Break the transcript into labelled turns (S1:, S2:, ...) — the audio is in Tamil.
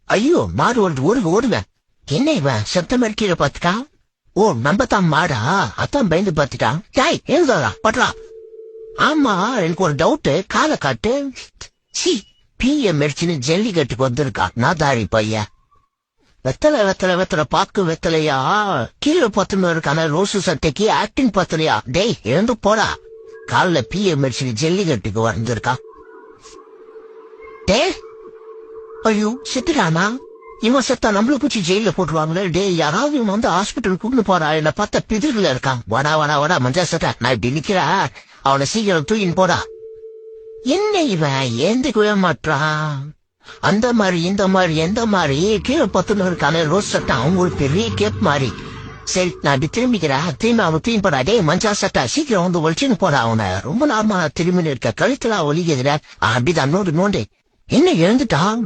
S1: ஐயோ மாடு ஓடுவேன். என்ன இவன் செத்த கீழே பாத்துட்டான். ஓ நம்பத்தான் மாடா, அத்தான் பயந்து பாத்துட்டான். டாய் எழுதாதா பட்றா. ஆமா எனக்கு ஒரு டவுட், காலை காட்டு. சி பிஎம் மெடிச்சின்னு ஜல்லிக்கட்டுக்கு வந்திருக்கா நாதாரி பையன். வெத்தலை பாக்கு வெத்தலையா, கீழே பத்துன்னு இருக்கான ரோசு சட்டைக்கு ஆக்டிங் பத்தலையா. டேய் எழுந்து போடா, காலைல பிஎம் மெடிச்சின்னு ஜல்லிக்கட்டுக்கு வந்திருக்கா. டே ஐயோ செத்துடானா, இவன் செத்தா நம்மள பூச்சி ஜெயில போட்டுருவாங்களே. டே யாராவது இவன் வந்து ஹாஸ்பிட்டல் கூட்டு போறா, என்ன பார்த்தா பிதிர்ல இருக்கான். வாடா மஞ்சா சட்டா, நான் இப்படி நிக்கிறா, அவனை சீக்கிரம் தூக்கின்னு போடா. என்ன இவன் ஏந்துக்கவே மாட்டான். அந்த மாதிரி இந்த மாதிரி எந்த மாதிரி கீழே பத்துன்னு இருக்கான ரோஸ் சட்டை அவங்களுக்கு பெரிய கேப் மாதிரி. சரி நான் இப்படி திரும்பிக்கிறேன், திரும்பி அவன் தூக்கி போடா. டே மஞ்சா சட்டா சீக்கிரம் வந்து ஒழிச்சுன்னு போடா. அவனை ரொம்ப நார்மலா திரும்பி இருக்க, கழுத்துல ஒலிக்குதுல அப்படிதான் நோண்டு. என்ன எழுந்துட்டான்.